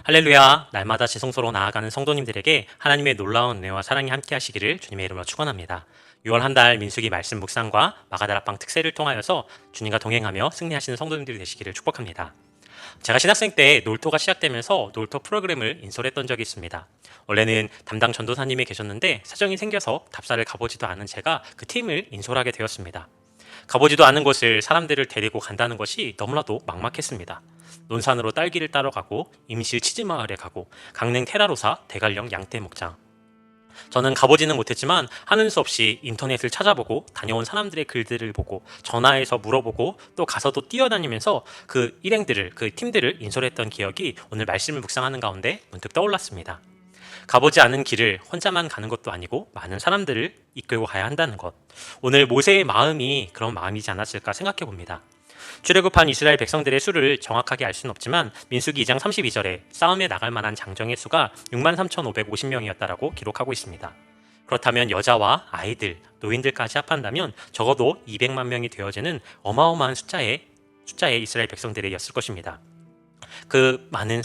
할렐루야, 날마다 지성소로 나아가는 성도님들에게 하나님의 놀라운 은혜와 사랑이 함께 하시기를 주님의 이름으로 축원합니다. 6월 한 달 민수기 말씀 묵상과 마가다락방 특세를 통하여서 주님과 동행하며 승리하시는 성도님들이 되시기를 축복합니다. 제가 신학생 때 놀토가 시작되면서 놀토 프로그램을 인솔했던 적이 있습니다. 원래는 담당 전도사님이 계셨는데 사정이 생겨서 답사를 가보지도 않은 제가 그 팀을 인솔하게 되었습니다. 가보지도 않은 곳을 사람들을 데리고 간다는 것이 너무나도 막막했습니다. 논산으로 딸기를 따러 가고 임실 치즈마을에 가고 강릉 테라로사 대관령 양떼 목장. 저는 가보지는 못했지만 하는 수 없이 인터넷을 찾아보고 다녀온 사람들의 글들을 보고 전화해서 물어보고 또 가서도 뛰어다니면서 그 일행들을 그 팀들을 인솔했던 기억이 오늘 말씀을 묵상하는 가운데 문득 떠올랐습니다. 가보지 않은 길을 혼자만 가는 것도 아니고 많은 사람들을 이끌고 가야 한다는 것. 오늘 모세의 마음이 그런 마음이지 않았을까 생각해 봅니다. 출애굽한 이스라엘 백성들의 수를 정확하게 알 수는 없지만 민수기 2장 32절에 싸움에 나갈 만한 장정의 수가 63,550명이었다라고 기록하고 있습니다. 그렇다면 여자와 아이들, 노인들까지 합한다면 적어도 200만 명이 되어지는 어마어마한 숫자의 이스라엘 백성들이었을 것입니다. 그 많은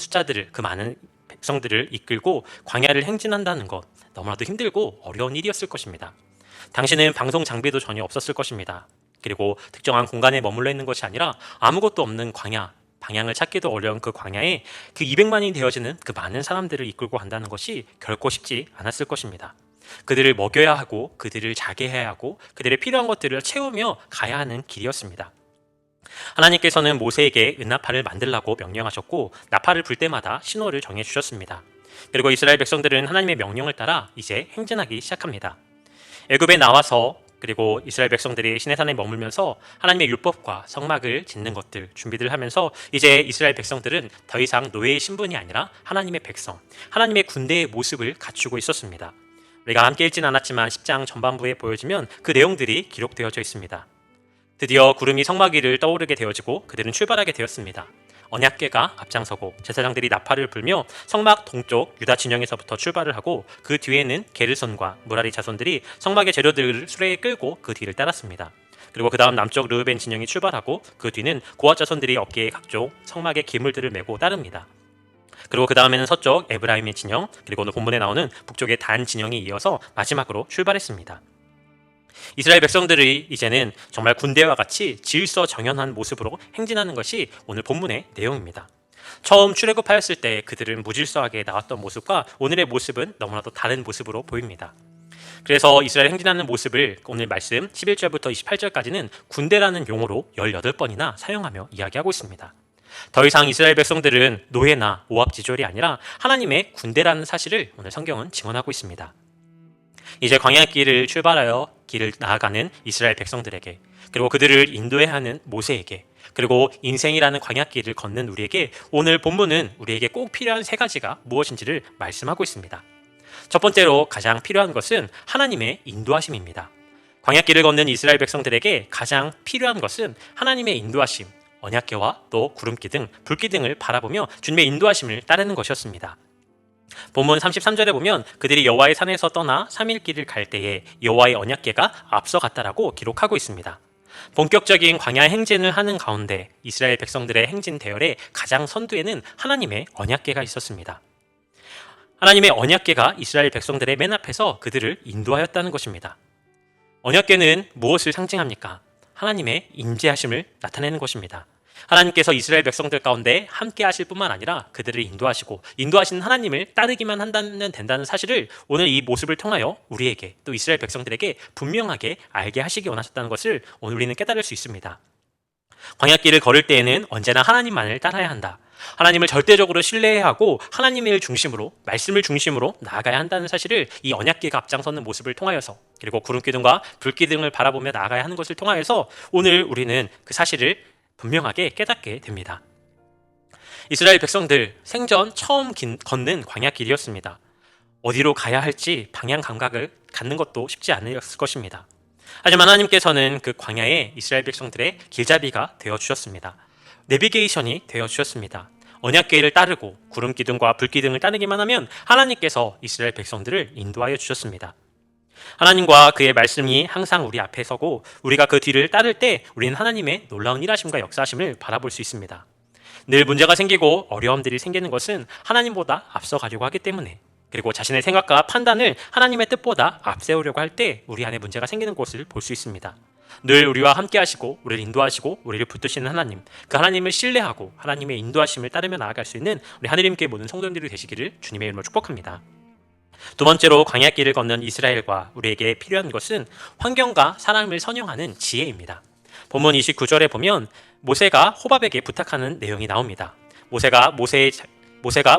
백성들을 이끌고 광야를 행진한다는 것, 너무나도 힘들고 어려운 일이었을 것입니다. 당시는 방송 장비도 전혀 없었을 것입니다. 그리고 특정한 공간에 머물러 있는 것이 아니라 아무것도 없는 광야, 방향을 찾기도 어려운 그 광야에 그 200만이 되어지는 그 많은 사람들을 이끌고 간다는 것이 결코 쉽지 않았을 것입니다. 그들을 먹여야 하고 그들을 자게 해야 하고 그들의 필요한 것들을 채우며 가야 하는 길이었습니다. 하나님께서는 모세에게 은나팔을 만들라고 명령하셨고 나팔을 불 때마다 신호를 정해주셨습니다. 그리고 이스라엘 백성들은 하나님의 명령을 따라 이제 행진하기 시작합니다. 애굽에 나와서 그리고 이스라엘 백성들이 시내산에 머물면서 하나님의 율법과 성막을 짓는 것들 준비를 하면서 이제 이스라엘 백성들은 더 이상 노예의 신분이 아니라 하나님의 백성, 하나님의 군대의 모습을 갖추고 있었습니다. 우리가 함께 읽진 않았지만 10장 전반부에 보여지면 그 내용들이 기록되어져 있습니다. 드디어 구름이 성막 위를 떠오르게 되어지고 그들은 출발하게 되었습니다. 언약궤가 앞장서고 제사장들이 나팔을 불며 성막 동쪽 유다 진영에서부터 출발을 하고 그 뒤에는 게르손과 무라리 자손들이 성막의 재료들을 수레에 끌고 그 뒤를 따랐습니다. 그리고 그 다음 남쪽 르우벤 진영이 출발하고 그 뒤는 고앗 자손들이 어깨에 각종 성막의 기물들을 메고 따릅니다. 그리고 그 다음에는 서쪽 에브라임의 진영, 그리고 오늘 본문에 나오는 북쪽의 단 진영이 이어서 마지막으로 출발했습니다. 이스라엘 백성들이 이제는 정말 군대와 같이 질서정연한 모습으로 행진하는 것이 오늘 본문의 내용입니다. 처음 출애굽하였을 때 그들은 무질서하게 나왔던 모습과 오늘의 모습은 너무나도 다른 모습으로 보입니다. 그래서 이스라엘 행진하는 모습을 오늘 말씀 11절부터 28절까지는 군대라는 용어로 18번이나 사용하며 이야기하고 있습니다. 더 이상 이스라엘 백성들은 노예나 오합지졸이 아니라 하나님의 군대라는 사실을 오늘 성경은 증언하고 있습니다. 이제 광야길을 출발하여 길을 나아가는 이스라엘 백성들에게, 그리고 그들을 인도해야 하는 모세에게, 그리고 인생이라는 광야길을 걷는 우리에게 오늘 본문은 우리에게 꼭 필요한 세 가지가 무엇인지를 말씀하고 있습니다. 첫 번째로 가장 필요한 것은 하나님의 인도하심입니다. 광야길을 걷는 이스라엘 백성들에게 가장 필요한 것은 하나님의 인도하심, 언약궤와 또 구름기 등 불기 등을 바라보며 주님의 인도하심을 따르는 것이었습니다. 본문 33절에 보면 그들이 여호와의 산에서 떠나 3일 길을 갈 때에 여호와의 언약궤가 앞서갔다라고 기록하고 있습니다. 본격적인 광야 행진을 하는 가운데 이스라엘 백성들의 행진 대열의 가장 선두에는 하나님의 언약궤가 있었습니다. 하나님의 언약궤가 이스라엘 백성들의 맨 앞에서 그들을 인도하였다는 것입니다. 언약궤는 무엇을 상징합니까? 하나님의 임재하심을 나타내는 것입니다. 하나님께서 이스라엘 백성들 가운데 함께 하실 뿐만 아니라 그들을 인도하시고 인도하시는 하나님을 따르기만 한다면 된다는 사실을 오늘 이 모습을 통하여 우리에게 또 이스라엘 백성들에게 분명하게 알게 하시기 원하셨다는 것을 오늘 우리는 깨달을 수 있습니다. 광야길을 걸을 때에는 언제나 하나님만을 따라야 한다. 하나님을 절대적으로 신뢰해야 하고 하나님을 중심으로, 말씀을 중심으로 나아가야 한다는 사실을 이 언약궤가 앞장서는 모습을 통하여서, 그리고 구름기둥과 불기둥을 바라보며 나아가야 하는 것을 통하여서 오늘 우리는 그 사실을 분명하게 깨닫게 됩니다. 이스라엘 백성들 생전 처음 걷는 광야길이었습니다. 어디로 가야 할지 방향 감각을 갖는 것도 쉽지 않았을 것입니다. 하지만 하나님께서는 그 광야에 이스라엘 백성들의 길잡이가 되어주셨습니다. 내비게이션이 되어주셨습니다. 언약궤를 따르고 구름기둥과 불기둥을 따르기만 하면 하나님께서 이스라엘 백성들을 인도하여 주셨습니다. 하나님과 그의 말씀이 항상 우리 앞에 서고 우리가 그 뒤를 따를 때 우리는 하나님의 놀라운 일하심과 역사하심을 바라볼 수 있습니다. 늘 문제가 생기고 어려움들이 생기는 것은 하나님보다 앞서가려고 하기 때문에, 그리고 자신의 생각과 판단을 하나님의 뜻보다 앞세우려고 할 때 우리 안에 문제가 생기는 것을 볼 수 있습니다. 늘 우리와 함께 하시고 우리를 인도하시고 우리를 붙드시는 하나님, 그 하나님을 신뢰하고 하나님의 인도하심을 따르며 나아갈 수 있는 우리 하느님께 모든 성도님들이 되시기를 주님의 이름으로 축복합니다. 두 번째로 광야길을 걷는 이스라엘과 우리에게 필요한 것은 환경과 사람을 선용하는 지혜입니다. 본문 29절에 보면 모세가 호밥에게 부탁하는 내용이 나옵니다. 모세가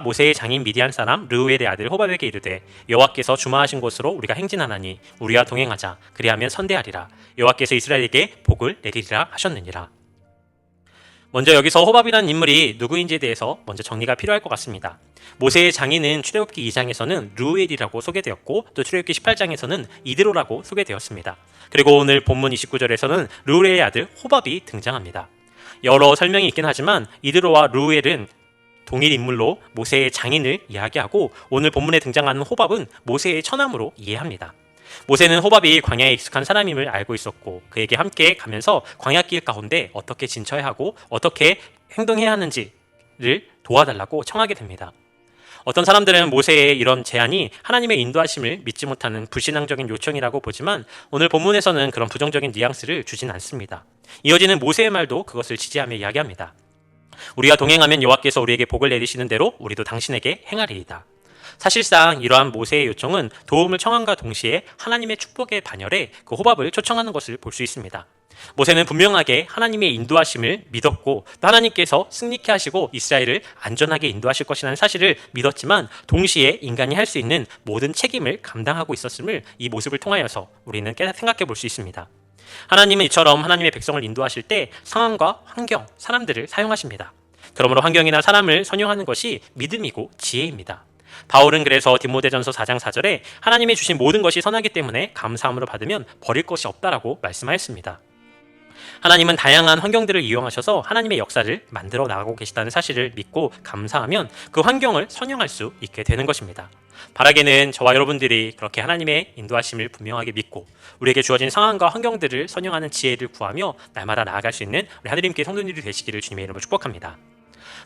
모세의 장인 미디안 사람 르우엘의 아들 호밥에게 이르되 여호와께서 주마하신 곳으로 우리가 행진하나니 우리와 동행하자. 그리하면 선대하리라. 여호와께서 이스라엘에게 복을 내리리라 하셨느니라. 먼저 여기서 호밥이라는 인물이 누구인지에 대해서 먼저 정리가 필요할 것 같습니다. 모세의 장인은 출애굽기 2장에서는 르우엘이라고 소개되었고 또 출애굽기 18장에서는 이드로라고 소개되었습니다. 그리고 오늘 본문 29절에서는 르우엘의 아들 호밥이 등장합니다. 여러 설명이 있긴 하지만 이드로와 르우엘은 동일 인물로 모세의 장인을 이야기하고 오늘 본문에 등장하는 호밥은 모세의 처남으로 이해합니다. 모세는 호밥이 광야에 익숙한 사람임을 알고 있었고 그에게 함께 가면서 광야길 가운데 어떻게 진쳐야 하고 어떻게 행동해야 하는지를 도와달라고 청하게 됩니다. 어떤 사람들은 모세의 이런 제안이 하나님의 인도하심을 믿지 못하는 불신앙적인 요청이라고 보지만 오늘 본문에서는 그런 부정적인 뉘앙스를 주진 않습니다. 이어지는 모세의 말도 그것을 지지하며 이야기합니다. 우리가 동행하면 여호와께서 우리에게 복을 내리시는 대로 우리도 당신에게 행하리이다. 사실상 이러한 모세의 요청은 도움을 청함과 동시에 하나님의 축복의 반열에 그 호밥을 초청하는 것을 볼 수 있습니다. 모세는 분명하게 하나님의 인도하심을 믿었고 또 하나님께서 승리케 하시고 이스라엘을 안전하게 인도하실 것이라는 사실을 믿었지만 동시에 인간이 할 수 있는 모든 책임을 감당하고 있었음을 이 모습을 통하여서 우리는 생각해 볼 수 있습니다. 하나님은 이처럼 하나님의 백성을 인도하실 때 상황과 환경, 사람들을 사용하십니다. 그러므로 환경이나 사람을 선용하는 것이 믿음이고 지혜입니다. 바울은 그래서 디모데전서 4장 4절에 하나님이 주신 모든 것이 선하기 때문에 감사함으로 받으면 버릴 것이 없다라고 말씀하였습니다. 하나님은 다양한 환경들을 이용하셔서 하나님의 역사를 만들어 나가고 계시다는 사실을 믿고 감사하면 그 환경을 선용할 수 있게 되는 것입니다. 바라기는 저와 여러분들이 그렇게 하나님의 인도하심을 분명하게 믿고 우리에게 주어진 상황과 환경들을 선용하는 지혜를 구하며 날마다 나아갈 수 있는 우리 하느님께 성도님들이 되시기를 주님의 이름으로 축복합니다.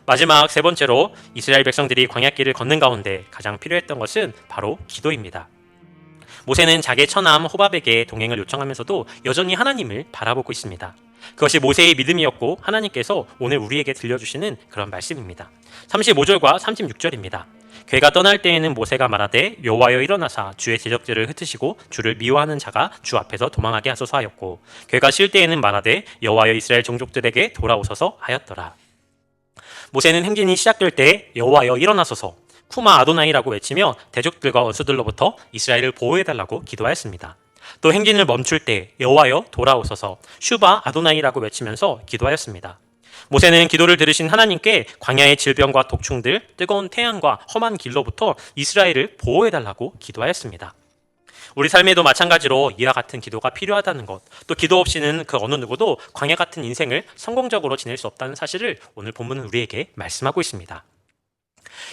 마지막 세 번째로 이스라엘 백성들이 광야길을 걷는 가운데 가장 필요했던 것은 바로 기도입니다. 모세는 자기의 처남 호밥에게 동행을 요청하면서도 여전히 하나님을 바라보고 있습니다. 그것이 모세의 믿음이었고 하나님께서 오늘 우리에게 들려주시는 그런 말씀입니다. 35절과 36절입니다. 그가 떠날 때에는 모세가 말하되 여호와여 일어나사 주의 대적들을 흩으시고 주를 미워하는 자가 주 앞에서 도망하게 하소서 하였고 그가 쉴 때에는 말하되 여호와여 이스라엘 종족들에게 돌아오소서 하였더라. 모세는 행진이 시작될 때 여호와여 일어나소서 쿠마 아도나이라고 외치며 대적들과 원수들로부터 이스라엘을 보호해달라고 기도하였습니다. 또 행진을 멈출 때 여호와여 돌아오소서 슈바 아도나이라고 외치면서 기도하였습니다. 모세는 기도를 들으신 하나님께 광야의 질병과 독충들, 뜨거운 태양과 험한 길로부터 이스라엘을 보호해달라고 기도하였습니다. 우리 삶에도 마찬가지로 이와 같은 기도가 필요하다는 것, 또 기도 없이는 그 어느 누구도 광야 같은 인생을 성공적으로 지낼 수 없다는 사실을 오늘 본문은 우리에게 말씀하고 있습니다.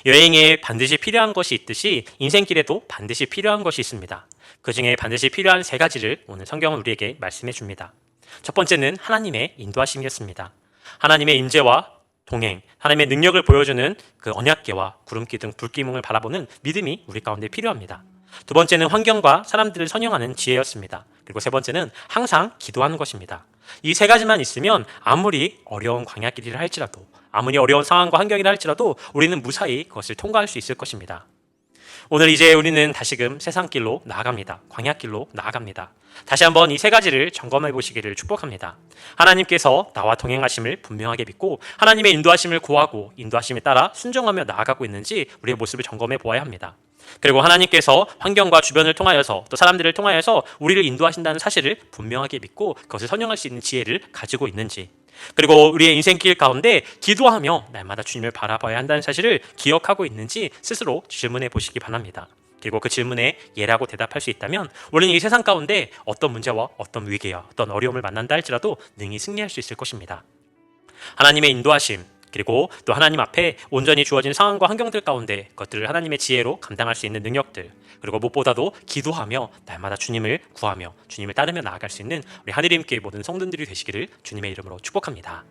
여행에 반드시 필요한 것이 있듯이 인생길에도 반드시 필요한 것이 있습니다. 그 중에 반드시 필요한 세 가지를 오늘 성경은 우리에게 말씀해 줍니다. 첫 번째는 하나님의 인도하심이었습니다. 하나님의 인재와 동행, 하나님의 능력을 보여주는 그 언약궤와 구름기 등 불기둥을 바라보는 믿음이 우리 가운데 필요합니다. 두 번째는 환경과 사람들을 선용하는 지혜였습니다. 그리고 세 번째는 항상 기도하는 것입니다. 이 세 가지만 있으면 아무리 어려운 광야길이라 할지라도 아무리 어려운 상황과 환경이라 할지라도 우리는 무사히 그것을 통과할 수 있을 것입니다. 오늘 이제 우리는 다시금 세상길로 나아갑니다. 광야길로 나아갑니다. 다시 한번 이 세 가지를 점검해 보시기를 축복합니다. 하나님께서 나와 동행하심을 분명하게 믿고 하나님의 인도하심을 구하고 인도하심에 따라 순종하며 나아가고 있는지 우리의 모습을 점검해 보아야 합니다. 그리고 하나님께서 환경과 주변을 통하여서 또 사람들을 통하여서 우리를 인도하신다는 사실을 분명하게 믿고 그것을 선용할 수 있는 지혜를 가지고 있는지, 그리고 우리의 인생길 가운데 기도하며 날마다 주님을 바라봐야 한다는 사실을 기억하고 있는지 스스로 질문해 보시기 바랍니다. 그리고 그 질문에 예라고 대답할 수 있다면 우리는 이 세상 가운데 어떤 문제와 어떤 위기와 어떤 어려움을 만난다 할지라도 능히 승리할 수 있을 것입니다. 하나님의 인도하심, 그리고 또 하나님 앞에 온전히 주어진 상황과 환경들 가운데 그것들을 하나님의 지혜로 감당할 수 있는 능력들, 그리고 무엇보다도 기도하며 날마다 주님을 구하며 주님을 따르며 나아갈 수 있는 우리 하느님께 모든 성도들이 되시기를 주님의 이름으로 축복합니다.